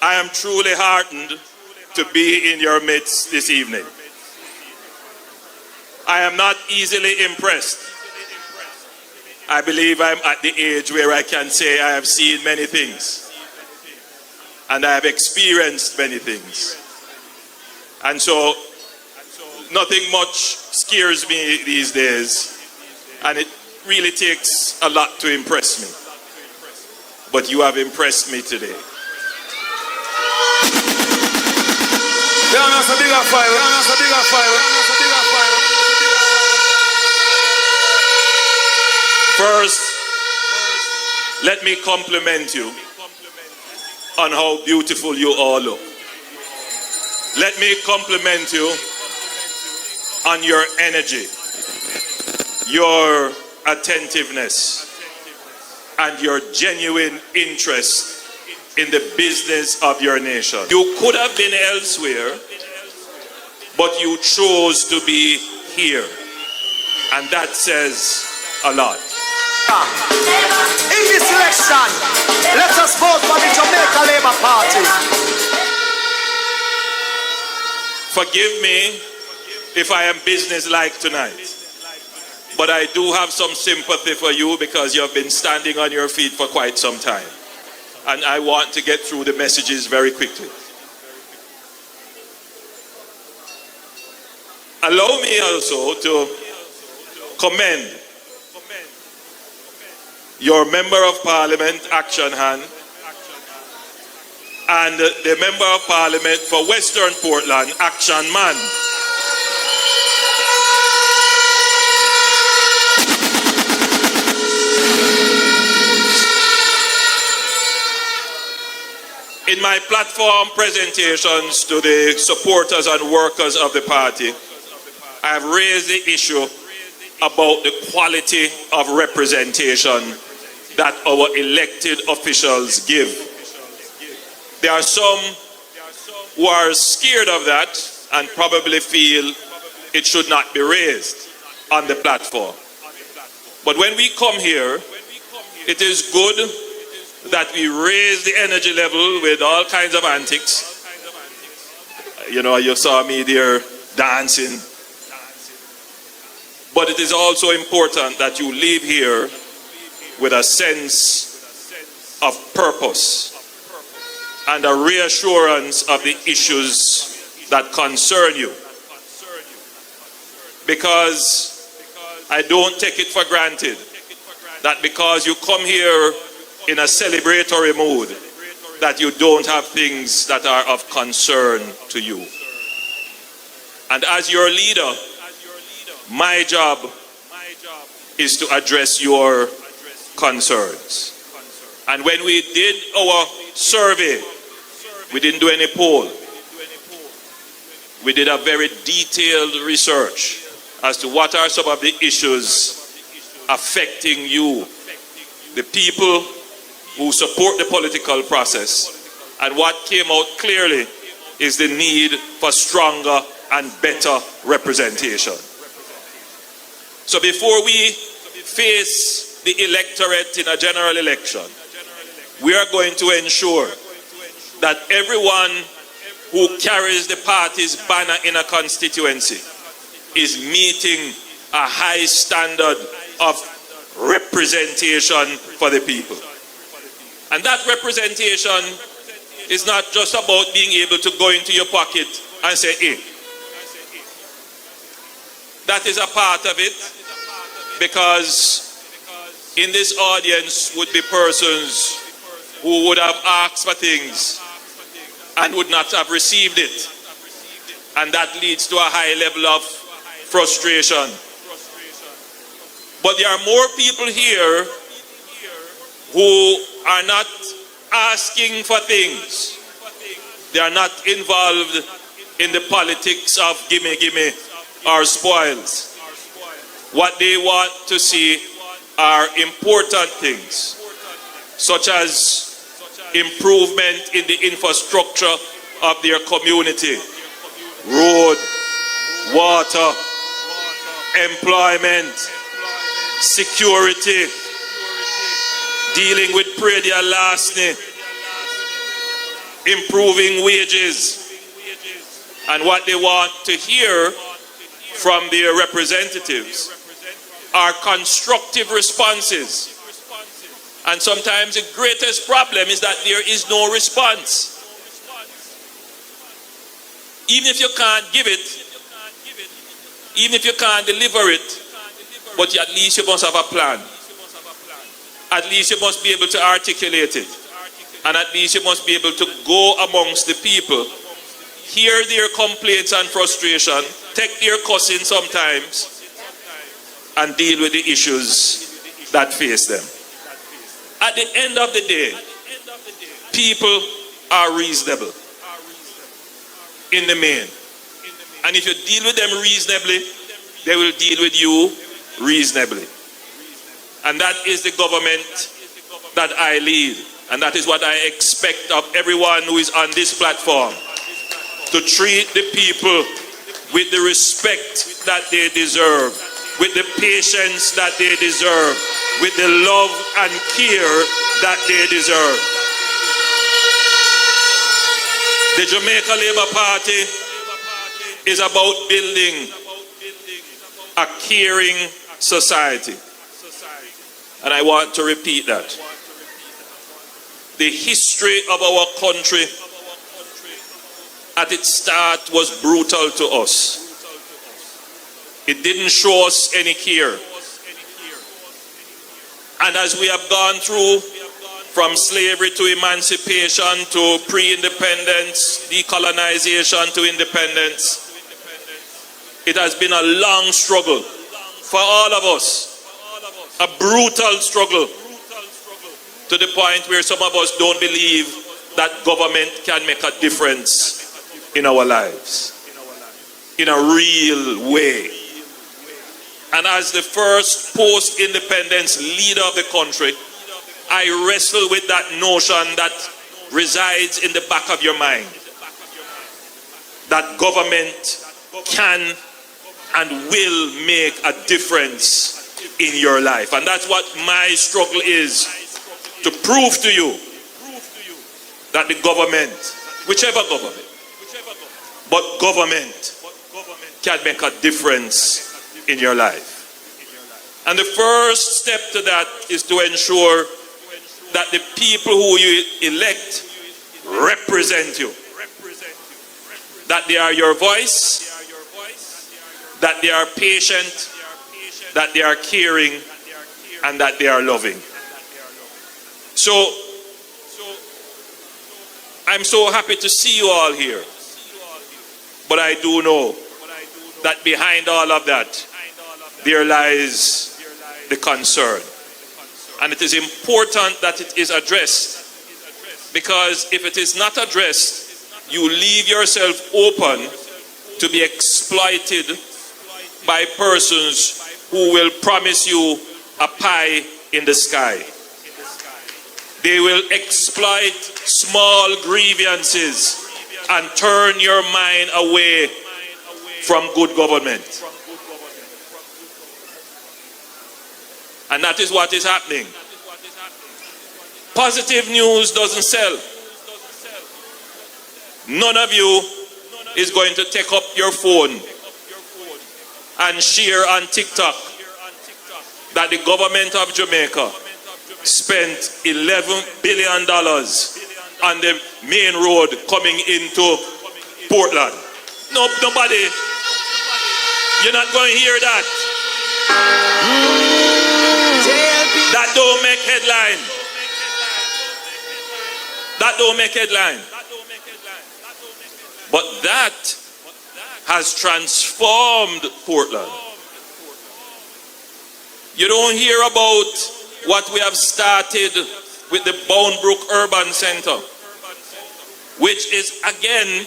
I am truly heartened to be in your midst this evening. I am not easily impressed. I believe I'm at the age where I can say I have seen many things and I have experienced many things. And so nothing much scares me these days, and it really takes a lot to impress me. But you have impressed me today. First, let me compliment you on how beautiful you all look. Let me compliment you on your energy, your attentiveness, and your genuine interest in the business of your nation. You could have been elsewhere, but you chose to be here, and that says a lot. In this election, let us vote for the Jamaica Labour Party. Forgive me if I am businesslike tonight, but I do have some sympathy for you because you have been standing on your feet for quite some time. And I want to get through the messages very quickly. Allow me also to commend your Member of Parliament, Action Hand, and the Member of Parliament for Western Portland, Action Man. In my platform presentations to the supporters and workers of the party, I have raised the issue about the quality of representation that our elected officials give. There are some who are scared of that and probably feel it should not be raised on the platform. But when we come here, it is good that we raise the energy level with all kinds of antics. You know, you saw me there dancing. But it is also important that you leave here with a sense of purpose and a reassurance of the issues that concern you. Because I don't take it for granted that because you come here in a celebratory mood, that you don't have things that are of concern to you. And as your leader, my job is to address your concerns. And when we did our survey, we didn't do any poll. We did a very detailed research as to what are some of the issues affecting you, the people who support the political process. And what came out clearly is the need for stronger and better representation. So before we face the electorate in a general election, we are going to ensure that everyone who carries the party's banner in a constituency is meeting a high standard of representation for the people. And that representation is not just about being able to go into your pocket and say, hey. That is a part of it, because in this audience would be persons who would have asked for things and would not have received it. And that leads to a high level of frustration. But there are more people here who are not asking for things. They are not involved in the politics of gimme, gimme, or spoils. What they want to see are important things, such as improvement in the infrastructure of their community, road, water, employment, security, dealing with Pradia Lasny, improving wages, and what they want to hear from their representatives are constructive responses. And sometimes the greatest problem is that there is no response. Even if you can't give it, even if you can't deliver it, but at least you must have a plan. At least you must be able to articulate it. And at least you must be able to go amongst the people, hear their complaints and frustration, take their cussing sometimes, and deal with the issues that face them. At the end of the day, people are reasonable in the main. And if you deal with them reasonably, they will deal with you reasonably. And that is the government that I lead. And that is what I expect of everyone who is on this platform. To treat the people with the respect that they deserve, with the patience that they deserve, with the love and care that they deserve. The Jamaica Labour Party is about building a caring society. And I want to repeat that. The history of our country at its start was brutal to us. It didn't show us any care. And as we have gone through from slavery to emancipation to pre-independence, decolonization to independence, it has been a long struggle for all of us. A brutal struggle to the point where some of us don't believe that government can make a difference in our lives in a real way. And as the first post-independence leader of the country, I wrestle with that notion that resides in the back of your mind, that government can and will make a difference in your life. And that's what my struggle is, to prove to you that the government, whichever government, but government can make a difference in your life. And the first step to that is to ensure that the people who you elect represent you. That they are your voice, that they are patient, that they are caring, and that they are loving. So, I'm so happy to see you all here. But I do know that behind all of that, there lies the concern. And it is important that it is addressed. Because if it is not addressed, you leave yourself open to be exploited by persons who will promise you a pie in the sky. They will exploit small grievances and turn your mind away from good government. And that is what is happening. Positive news doesn't sell. None of you is going to take up your phone and share on TikTok that the government of Jamaica spent $11 billion on the main road coming into Portland. No, nobody. You're not going to hear that. That don't make headline. That don't make headline. But that has transformed Portland. You don't hear about what we have started with the Boundbrook Urban Center, which is again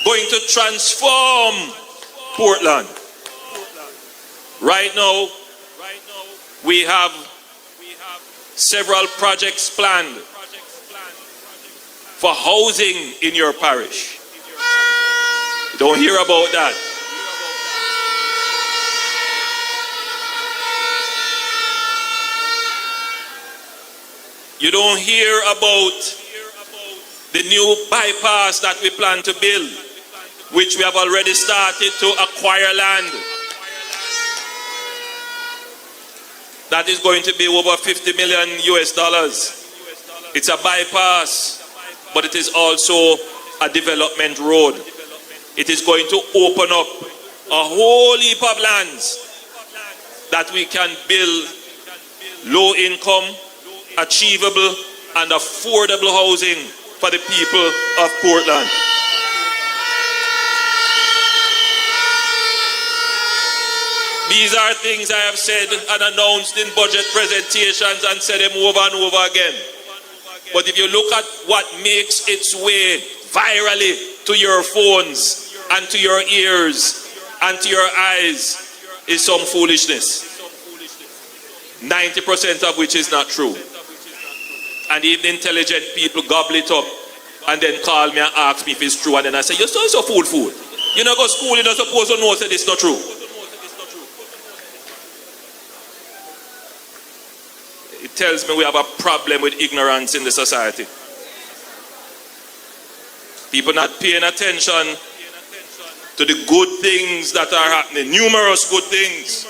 going to transform Portland. Right now, we have several projects planned for housing in your parish. Don't hear about that. You don't hear about the new bypass that we plan to build, which we have already started to acquire land. That is going to be over 50 million US dollars. It's a bypass, but it is also a development road. It is going to open up a whole heap of lands that we can build low income, achievable, and affordable housing for the people of Portland. These are things I have said and announced in budget presentations and said them over and over again. But if you look at what makes its way virally to your phones and to your ears and to your eyes, is some foolishness. 90% of which is not true. And even intelligent people gobble it up and then call me and ask me if it's true. And then I say, you're so fool. You know, go to school, you're not supposed to know that it's not true. It tells me we have a problem with ignorance in the society. People not paying attention to the good things that are happening, numerous good things.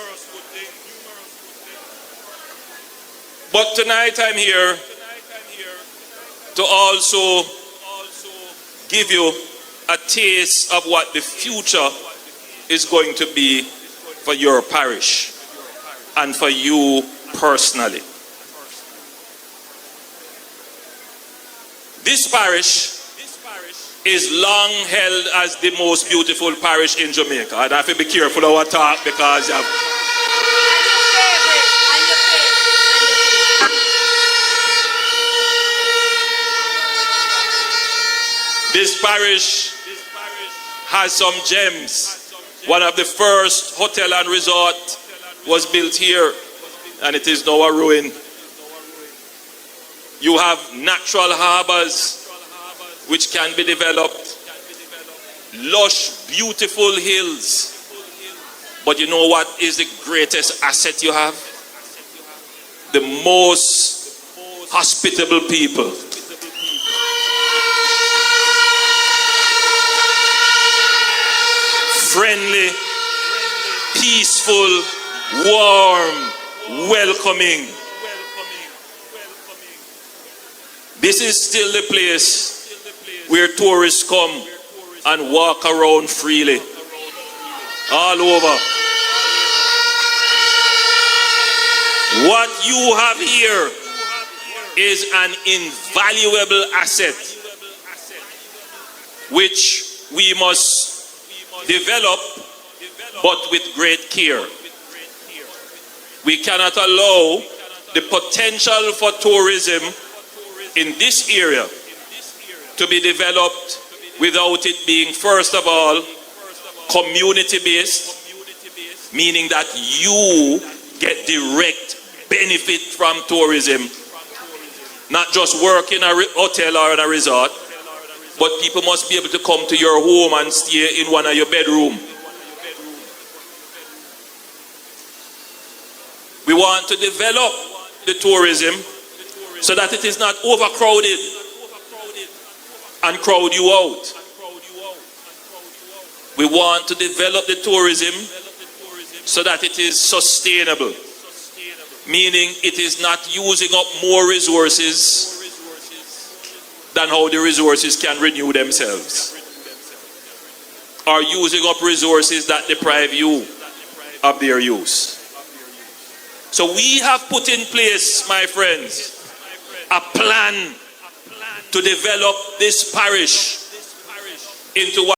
But tonight I'm here to also give you a taste of what the future is going to be for your parish and for you personally. This parish is long held as the most beautiful parish in Jamaica. And I have to be careful of what I talk because you have... This parish has some gems. One of the first hotel and resort was built here, and it is now a ruin. You have natural harbors which can be developed, lush, beautiful hills. But you know what is the greatest asset you have? The most hospitable people. Friendly, peaceful, warm, welcoming. This is still the place where tourists come and walk around freely. All over. What you have here is an invaluable asset which we must develop, but with great care. We cannot allow the potential for tourism in this area to be developed without it being, first of all, community-based, meaning that you get direct benefit from tourism, not just work in a hotel or in a resort, but people must be able to come to your home and stay in one of your bedrooms. We want to develop the tourism so that it is not overcrowded and crowd you out. We want to develop the tourism so that it is sustainable, meaning it is not using up more resources than how the resources can renew themselves, or using up resources that deprive you of their use. So we have put in place, my friends, a plan to develop this parish into what